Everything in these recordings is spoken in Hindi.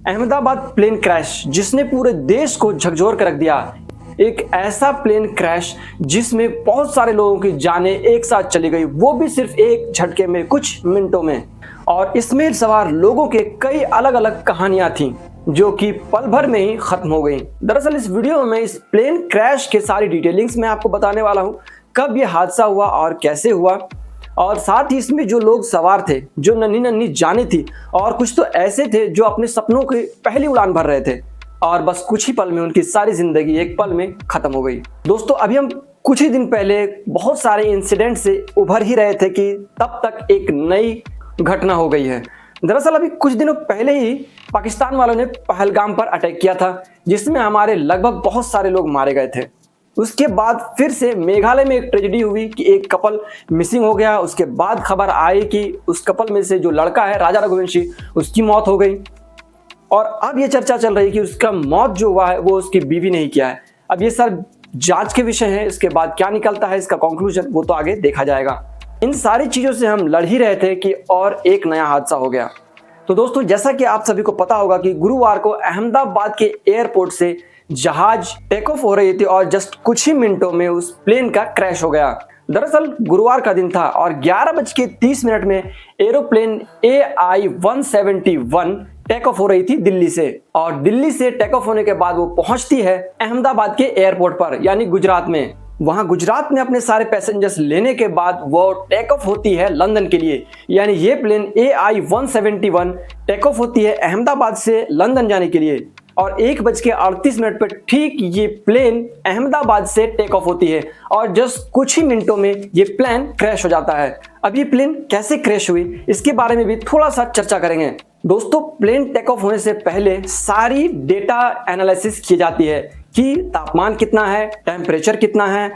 अहमदाबाद प्लेन क्रैश जिसने पूरे देश को झकझोर कर रख दिया। एक ऐसा प्लेन क्रैश जिसमें बहुत सारे लोगों की जानें एक साथ चली गई, वो भी सिर्फ एक झटके में, कुछ मिनटों में। और इसमें सवार लोगों के कई अलग अलग कहानियां थीं जो कि पल भर में ही खत्म हो गई। दरअसल इस वीडियो में इस प्लेन क्रैश के सारी डिटेलिंग्स मैं आपको बताने वाला हूं, कब ये हादसा हुआ और कैसे हुआ, और साथ ही इसमें जो लोग सवार थे, जो नन्ही नन्ही जानें थी, और कुछ तो ऐसे थे जो अपने सपनों की पहली उड़ान भर रहे थे और बस कुछ ही पल में उनकी सारी जिंदगी एक पल में खत्म हो गई। दोस्तों, अभी हम कुछ ही दिन पहले बहुत सारे इंसिडेंट से उभर ही रहे थे कि तब तक एक नई घटना हो गई है। दरअसल अभी कुछ दिनों पहले ही पाकिस्तान वालों ने पहलगाम पर अटैक किया था, जिसमें हमारे लगभग बहुत सारे लोग मारे गए थे। उसके बाद फिर से मेघालय में एक ट्रेजेडी हुई कि एक कपल मिसिंग हो गया। उसके बाद खबर आई कि उस कपल में से जो लड़का है राजा रघुवंशी, उसकी मौत हो गई। और अब ये चर्चा चल रही है कि उसका मौत जो हुआ है वो उसकी बीवी ने ही किया है। अब ये सब जांच के विषय है, इसके बाद क्या निकलता है इसका कंक्लूजन, वो तो आगे देखा जाएगा। इन सारी चीजों से हम लड़ ही रहे थे कि और एक नया हादसा हो गया। तो दोस्तों, जैसा कि आप सभी को पता होगा कि गुरुवार को अहमदाबाद के एयरपोर्ट से जहाज टेक ऑफ हो रही थी और जस्ट कुछ ही मिनटों में उस प्लेन का क्रैश हो गया। दरअसल गुरुवार का दिन था और 11:30 में एरोप्लेन AI-171 टेक ऑफ हो रही थी दिल्ली से। और दिल्ली से टेक ऑफ होने के बाद वो पहुंचती है अहमदाबाद के एयरपोर्ट पर, यानी गुजरात में। वहां गुजरात में अपने सारे पैसेंजर्स लेने के बाद वो टेक ऑफ होती है लंदन के लिए, यानी ये प्लेन AI-171 टेक ऑफ होती है अहमदाबाद से लंदन जाने के लिए। और 1:38 पर ठीक ये प्लेन अहमदाबाद से टेक ऑफ होती है और जस्ट कुछ ही मिनटों में ये प्लेन क्रैश हो जाता है। अब ये प्लेन कैसे क्रैश हुई, इसके बारे में भी थोड़ा सा चर्चा करेंगे। दोस्तों, प्लेन टेक ऑफ होने से पहले सारी डेटा एनालिसिस की जाती है कि तापमान कितना है, टेम्परेचर कितना है,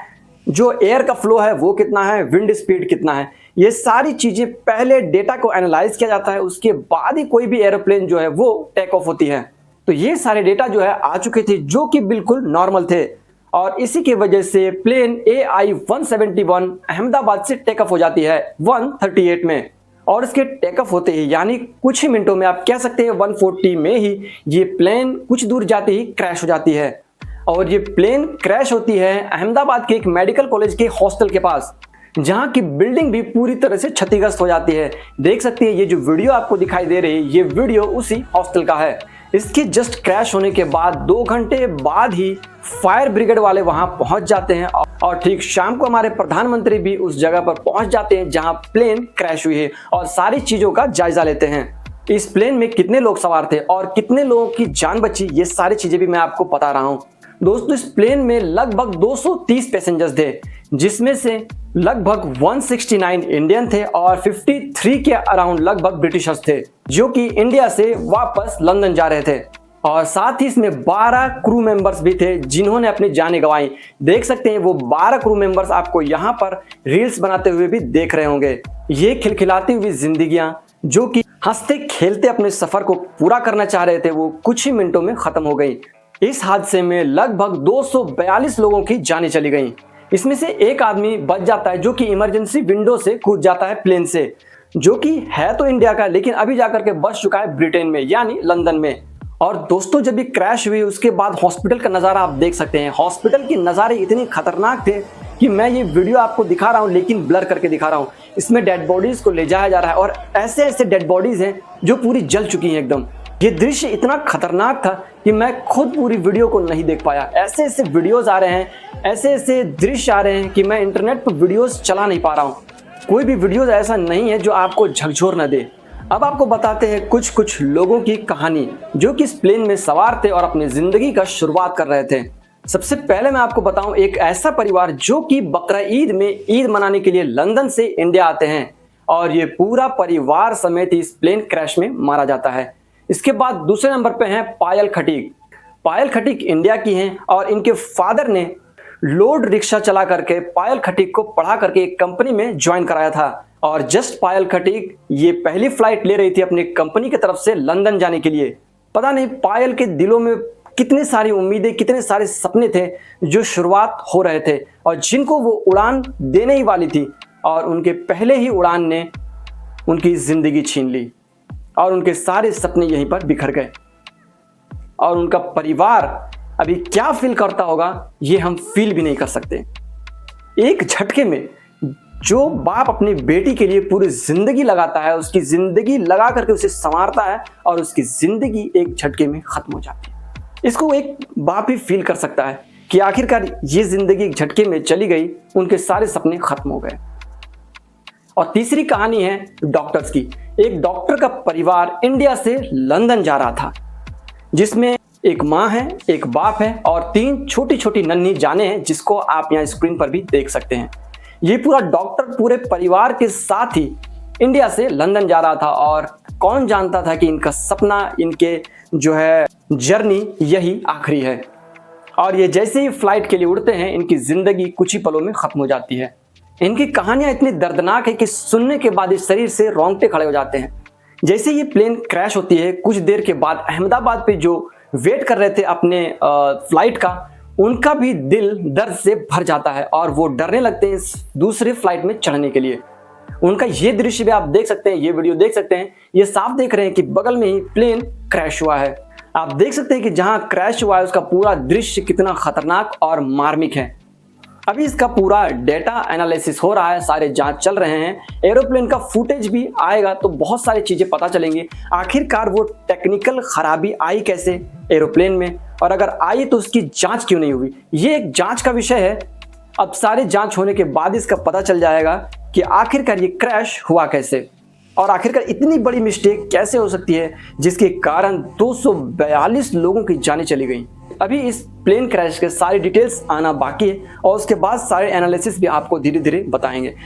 जो एयर का फ्लो है वो कितना है, विंड स्पीड कितना है। ये सारी चीजें पहले डेटा को एनालाइज किया जाता है, उसके बाद ही कोई भी एरोप्लेन जो है वो टेक ऑफ होती है। तो ये सारे डेटा जो है आ चुके थे, जो कि बिल्कुल नॉर्मल थे, और इसी की वजह से प्लेन AI-171 अहमदाबाद से टेक ऑफ हो जाती है 1:38 में। और इसके टेक ऑफ होते ही, यानी कुछ ही मिनटों में, आप कह सकते हैं 1:40 में ही, ये प्लेन कुछ दूर जाते ही क्रैश हो जाती है। और ये प्लेन क्रैश होती है अहमदाबाद के एक मेडिकल कॉलेज के हॉस्टल के पास, जहां की बिल्डिंग भी पूरी तरह से क्षतिग्रस्त हो जाती है। देख सकते हैं ये जो वीडियो आपको दिखाई दे रही है, ये वीडियो उसी हॉस्टल का है। इसके जस्ट क्रैश होने के बाद 2 घंटे बाद ही फायर ब्रिगेड वाले वहां पहुंच जाते हैं और ठीक शाम को हमारे प्रधानमंत्री भी उस जगह पर पहुंच जाते हैं जहां प्लेन क्रैश हुई है और सारी चीजों का जायजा लेते हैं। इस प्लेन में कितने लोग सवार थे और कितने लोगों की जान बची, ये सारी चीजें भी मैं आपको बता रहा हूं। दोस्तों, इस प्लेन में लगभग 230 पैसेंजर्स थे, जिसमें से लगभग 169 इंडियन थे और 53 के अराउंड लगभग ब्रिटिशर्स थे, जो कि इंडिया से वापस लंदन जा रहे थे। और साथ ही इसमें 12 क्रू मेंबर्स भी थे जिन्होंने अपनी जानें गंवाई। देख सकते हैं वो 12 क्रू मेंबर्स आपको यहाँ पर रील्स बनाते हुए भी देख रहे होंगे। ये खिलखिलाती हुई जिंदगियां, जो कि हंसते खेलते अपने सफर को पूरा करना चाह रहे थे, वो कुछ ही मिनटों में खत्म हो गई। इस हादसे में लगभग 242 लोगों की जानें चली गई। इसमें से एक आदमी बच जाता है, जो कि इमरजेंसी विंडो से कूद जाता है प्लेन से, जो कि है तो इंडिया का, लेकिन अभी जाकर के बच चुका है ब्रिटेन में, यानी लंदन में। और दोस्तों, जब ये क्रैश हुई उसके बाद हॉस्पिटल का नज़ारा आप देख सकते हैं। हॉस्पिटल के नज़ारे इतने खतरनाक थे कि मैं ये वीडियो आपको दिखा रहा हूँ, लेकिन ब्लर करके दिखा रहा हूँ। इसमें डेड बॉडीज को ले जाया जा रहा है और ऐसे ऐसे डेड बॉडीज हैं जो पूरी जल चुकी हैं एकदम। ये दृश्य इतना खतरनाक था कि मैं खुद पूरी वीडियो को नहीं देख पाया। ऐसे ऐसे वीडियोस आ रहे हैं, ऐसे ऐसे दृश्य आ रहे हैं कि मैं इंटरनेट पर वीडियोस चला नहीं पा रहा हूँ। कोई भी वीडियोस ऐसा नहीं है जो आपको झकझोर न दे। अब आपको बताते हैं कुछ लोगों की कहानी, जो कि इस प्लेन में सवार थे और अपनी जिंदगी का शुरुआत कर रहे थे। सबसे पहले मैं आपको बताऊं, एक ऐसा परिवार जो कि बकरा ईद में ईद मनाने के लिए लंदन से इंडिया आते हैं और ये पूरा परिवार समेत इस प्लेन क्रैश में मारा जाता है। इसके बाद दूसरे नंबर पे हैं पायल खटीक। पायल खटीक इंडिया की हैं और इनके फादर ने लोड रिक्शा चला करके पायल खटीक को पढ़ा करके एक कंपनी में ज्वाइन कराया था। और जस्ट पायल खटीक ये पहली फ्लाइट ले रही थी अपनी कंपनी की तरफ से लंदन जाने के लिए। पता नहीं पायल के दिलों में कितनी सारी उम्मीदें, कितने सारे सपने थे जो शुरुआत हो रहे थे और जिनको वो उड़ान देने ही वाली थी, और उनके पहले ही उड़ान ने उनकी जिंदगी छीन ली और उनके सारे सपने यहीं पर बिखर गए। और उनका परिवार अभी क्या फील करता होगा ये हम फील भी नहीं कर सकते। एक झटके में जो बाप अपनी बेटी के लिए पूरी जिंदगी लगाता है, उसकी जिंदगी लगा करके उसे संवारता है और उसकी जिंदगी एक झटके में खत्म हो जाती है। इसको एक बाप ही फील कर सकता है कि आखिरकार ये जिंदगी एक झटके में चली गई, उनके सारे सपने खत्म हो गए। और तीसरी कहानी है डॉक्टर्स की। एक डॉक्टर का परिवार इंडिया से लंदन जा रहा था, जिसमें एक माँ है, एक बाप है और 3 छोटी छोटी नन्ही जानें हैं, जिसको आप यहाँ स्क्रीन पर भी देख सकते हैं। ये पूरा डॉक्टर पूरे परिवार के साथ ही इंडिया से लंदन जा रहा था और कौन जानता था कि इनका सपना, इनके जो है जर्नी यही आखिरी है। और ये जैसे ही फ्लाइट के लिए उड़ते हैं, इनकी जिंदगी कुछ ही पलों में खत्म हो जाती है। इनकी कहानियां इतनी दर्दनाक है कि सुनने के बाद इस शरीर से रोंगटे खड़े हो जाते हैं। जैसे ये प्लेन क्रैश होती है, कुछ देर के बाद अहमदाबाद पे जो वेट कर रहे थे अपने फ्लाइट का, उनका भी दिल दर्द से भर जाता है और वो डरने लगते हैं इस दूसरे फ्लाइट में चढ़ने के लिए। उनका ये दृश्य भी आप देख सकते हैं, ये वीडियो देख सकते हैं। ये साफ देख रहे हैं कि बगल में ही प्लेन क्रैश हुआ है। आप देख सकते हैं कि जहां क्रैश हुआ है उसका पूरा दृश्य कितना खतरनाक और मार्मिक है। अभी इसका पूरा डेटा एनालिसिस हो रहा है, सारे जांच चल रहे हैं। एरोप्लेन का फुटेज भी आएगा तो बहुत सारी चीजें पता चलेंगी। आखिरकार वो टेक्निकल खराबी आई कैसे एरोप्लेन में, और अगर आई तो उसकी जांच क्यों नहीं हुई, ये एक जांच का विषय है। अब सारे जांच होने के बाद इसका पता चल जाएगा कि आखिरकार ये क्रैश हुआ कैसे और आखिरकार इतनी बड़ी मिस्टेक कैसे हो सकती है जिसके कारण 242 लोगों की जानें चली गई। अभी इस प्लेन क्रैश के सारी डिटेल्स आना बाकी है और उसके बाद सारे एनालिसिस भी आपको धीरे धीरे बताएंगे।